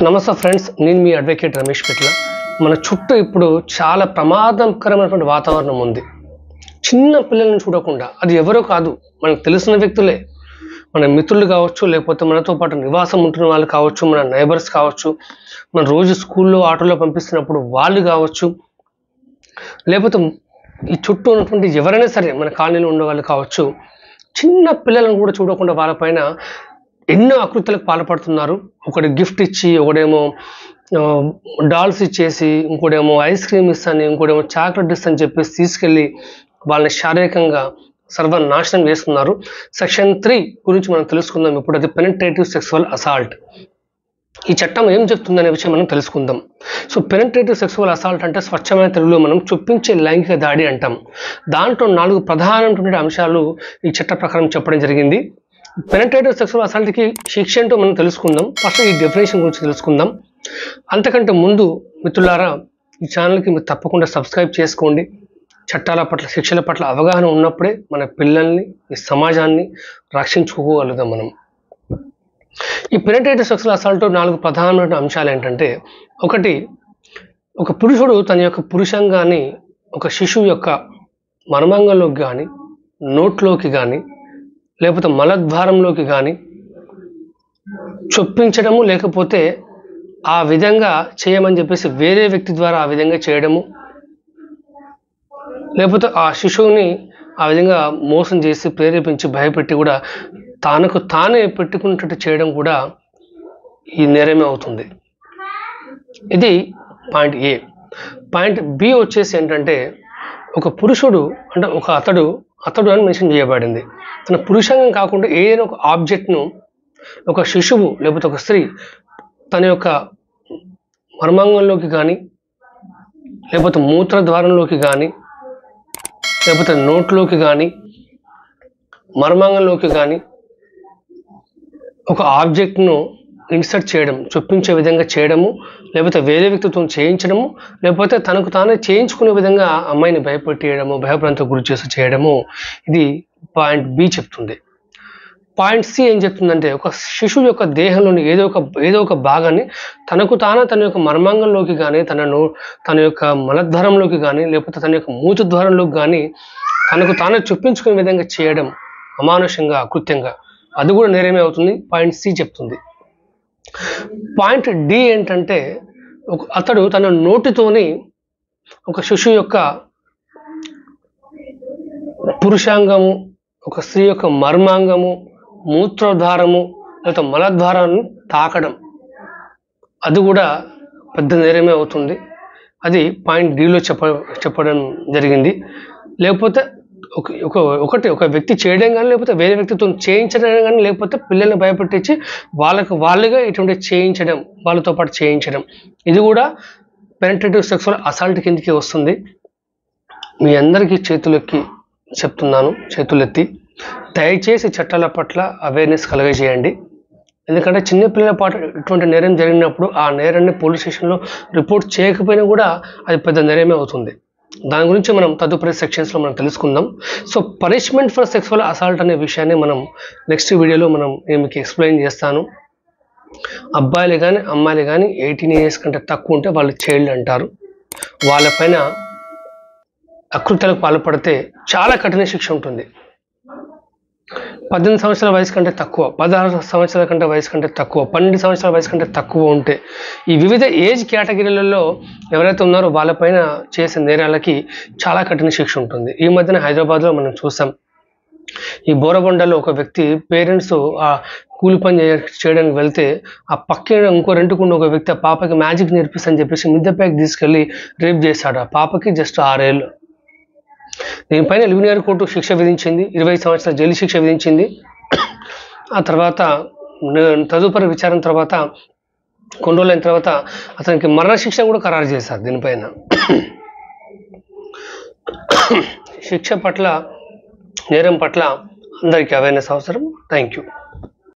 నమస్తే ఫ్రెండ్స్, నేను మీ అడ్వకేట్ రమేష్ పిట్ల. మన చుట్టూ ఇప్పుడు చాలా ప్రమాదకరమైనటువంటి వాతావరణం ఉంది. చిన్న పిల్లలను చూడకుండా, అది ఎవరో కాదు, మనకు తెలిసిన వ్యక్తులే, మన మిత్రులు కావచ్చు, లేకపోతే మనతో పాటు నివాసం ఉంటున్న వాళ్ళు కావచ్చు, మన నైబర్స్ కావచ్చు, మన రోజు స్కూల్లో ఆటోలో పంపిస్తున్నప్పుడు వాళ్ళు కావచ్చు, లేకపోతే ఈ చుట్టూ ఉన్నటువంటి ఎవరైనా సరే మన కాలనీలో ఉండే వాళ్ళు కావచ్చు, చిన్న పిల్లలను కూడా చూడకుండా వాళ్ళపైన ఎన్నో అకృత్యాలకు పాల్పడుతున్నారు. ఒకటి గిఫ్ట్ ఇచ్చి, ఒకడేమో డాల్స్ ఇచ్చేసి, ఇంకోటేమో ఐస్ క్రీమ్ ఇస్తాను, ఇంకోటేమో చాక్లెట్ ఇస్తాను చెప్పేసి తీసుకెళ్ళి వాళ్ళని శారీరకంగా సర్వనాశనం చేస్తున్నారు. సెక్షన్ 3 గురించి మనం తెలుసుకుందాం ఇప్పుడు. అది పెనిట్రేటివ్ సెక్సువల్ అసాల్ట్. ఈ చట్టం ఏం చెప్తుందనే విషయం మనం తెలుసుకుందాం. సో పెనిట్రేటివ్ సెక్సువల్ అసాల్ట్ అంటే స్వచ్ఛమైన తెలుగులో మనం చొప్పించే లైంగిక దాడి అంటాం. దాంట్లో 4 ప్రధానమైనటువంటి అంశాలు ఈ చట్ట ప్రకారం చెప్పడం జరిగింది. పెనిట్రేటివ్ సెక్సువల్ అసాల్ట్కి శిక్ష ఏంటో మనం తెలుసుకుందాం. ఫస్ట్ ఈ డెఫినేషన్ గురించి తెలుసుకుందాం. అంతకంటే ముందు మిత్రులారా, ఈ ఛానల్కి మీరు తప్పకుండా సబ్స్క్రైబ్ చేసుకోండి. చట్టాల పట్ల, శిక్షల పట్ల అవగాహన ఉన్నప్పుడే మన పిల్లల్ని, ఈ సమాజాన్ని రక్షించుకోగలుగుతాం మనం. ఈ పెనిట్రేటివ్ సెక్సువల్ అసాల్ట్ 4 ప్రధానమైన అంశాలు ఏంటంటే, ఒకటి, ఒక పురుషుడు తన యొక్క పురుషంగాన్ని ఒక శిశువు యొక్క మర్మాంగంలోకి కానీ, నోట్లోకి కానీ, లేకపోతే మలద్వారంలోకి కానీ చొప్పించడము, లేకపోతే ఆ విధంగా చేయమని చెప్పేసి వేరే వ్యక్తి ద్వారా ఆ విధంగా చేయడము, లేకపోతే ఆ శిశువుని ఆ విధంగా మోసం చేసి, ప్రేరేపించి, భయపెట్టి కూడా తనకు తానే పెట్టుకున్నట్టు చేయడం కూడా ఈ నేరమే అవుతుంది. ఇది పాయింట్ ఏ. పాయింట్ బి వచ్చేసి ఏంటంటే, ఒక పురుషుడు అంటే ఒక అతడు అని మెన్షన్ చేయబడింది. తన పురుషంగం కాకుండా ఏదైనా ఒక ఆబ్జెక్ట్ను ఒక శిశువు లేకపోతే ఒక స్త్రీ తన యొక్క మర్మాంగంలోకి కానీ, లేకపోతే మూత్రద్వారంలోకి కానీ, లేకపోతే నోట్లోకి కానీ, మర్మాంగంలోకి కానీ ఒక ఆబ్జెక్ట్ను ఇన్సర్ట్ చేయడం, చొప్పించే విధంగా చేయడము, లేకపోతే వేరే వ్యక్తితో చేయించడము, లేకపోతే తనకు తానే చేయించుకునే విధంగా అమ్మాయిని భయపెట్టేయడము, భయభ్రాంతికి గురి చేసి చేయడము, ఇది పాయింట్ బి చెప్తుంది. పాయింట్ సి ఏం చెప్తుందంటే, ఒక శిశువు యొక్క దేహంలోని ఏదో ఒక భాగాన్ని తనకు తానే తన యొక్క మర్మాంగంలోకి కానీ, తన యొక్క మలద్వారంలోకి కానీ, లేకపోతే తన యొక్క మూత్రద్వారంలోకి కానీ తనకు తానే చొప్పించుకునే విధంగా చేయడం అమానుషంగా, అకృత్యంగా, అది కూడా నేరమే అవుతుంది. పాయింట్ సి చెప్తుంది. పాయింట్ డి ఏంటంటే, అతడు తన నోటితోని ఒక శిశువు యొక్క పురుషాంగము, ఒక స్త్రీ యొక్క మర్మాంగము, మూత్రద్వారము లేకపోతే మలద్వారాన్ని తాకడం, అది కూడా పెద్ద నేరమే అవుతుంది. అది పాయింట్ డిలో చెప్పడం జరిగింది. లేకపోతే ఒక వ్యక్తి చేయడం కానీ, లేకపోతే వేరే వ్యక్తితో చేయించడం కానీ, లేకపోతే పిల్లల్ని భయపెట్టించి వాళ్ళుగా ఇటువంటి చేయించడం, వాళ్ళతో పాటు చేయించడం, ఇది కూడా పెనిట్రేటివ్ సెక్సువల్ అసాల్ట్ కిందకి వస్తుంది. మీ అందరికీ చేతులెత్తి చెప్తున్నాను, చేతులెత్తి దయచేసి చట్టాల పట్ల అవేర్నెస్ కలగజేయండి. ఎందుకంటే చిన్నపిల్లల పాటు ఇటువంటి నేరం జరిగినప్పుడు ఆ నేరాన్ని పోలీస్ స్టేషన్లో రిపోర్ట్ చేయకపోయినా కూడా అది పెద్ద నేరమే అవుతుంది. దాని గురించి మనం తదుపరి సెక్షన్స్లో మనం తెలుసుకుందాం. So punishment for sexual assault అనే విషయాన్ని మనం నెక్స్ట్ వీడియోలో నేను మీకు ఎక్స్ప్లెయిన్ చేస్తాను. అబ్బాయిలు కానీ అమ్మాయిలు కానీ 18 years కంటే తక్కువ ఉంటే వాళ్ళు చైల్డ్ అంటారు. వాళ్ళపైన అకృత్యాలకు పాల్పడితే చాలా కఠిన శిక్ష ఉంటుంది. 18 సంవత్సరాల వయసు కంటే తక్కువ, 16 సంవత్సరాల కంటే వయసు కంటే తక్కువ, 12 సంవత్సరాల వయసు కంటే తక్కువ ఉంటే, ఈ వివిధ ఏజ్ కేటగిరీలలో ఎవరైతే ఉన్నారో వాళ్ళపైన చేసే నేరాలకి చాలా కఠిన శిక్ష ఉంటుంది. ఈ మధ్యన హైదరాబాద్లో మనం చూసాం. ఈ బోరబండలో ఒక వ్యక్తి పేరెంట్స్ ఆ కూలి పని చేయడానికి వెళ్తే, ఆ పక్కన ఇంకో రెంటుకున్న ఒక వ్యక్తి ఆ పాపకి మ్యాజిక్ నేర్పిస్తని చెప్పేసి మిద్దెపైకి తీసుకెళ్ళి రేప్ చేశాడు. ఆ పాపకి జస్ట్ 6 ఏళ్ళు. దీనిపైన ఎలిమినేర్ కోర్టు శిక్ష విధించింది, 20 సంవత్సరాల జైలు శిక్ష విధించింది. ఆ తర్వాత తదుపరి విచారణ తర్వాత కొన్ని రోజులైన తర్వాత అతనికి మరణశిక్ష కూడా ఖరారు చేశారు. దీనిపైన శిక్ష పట్ల, నేరం పట్ల అందరికీ అవేర్నెస్ అవసరం. Thank you.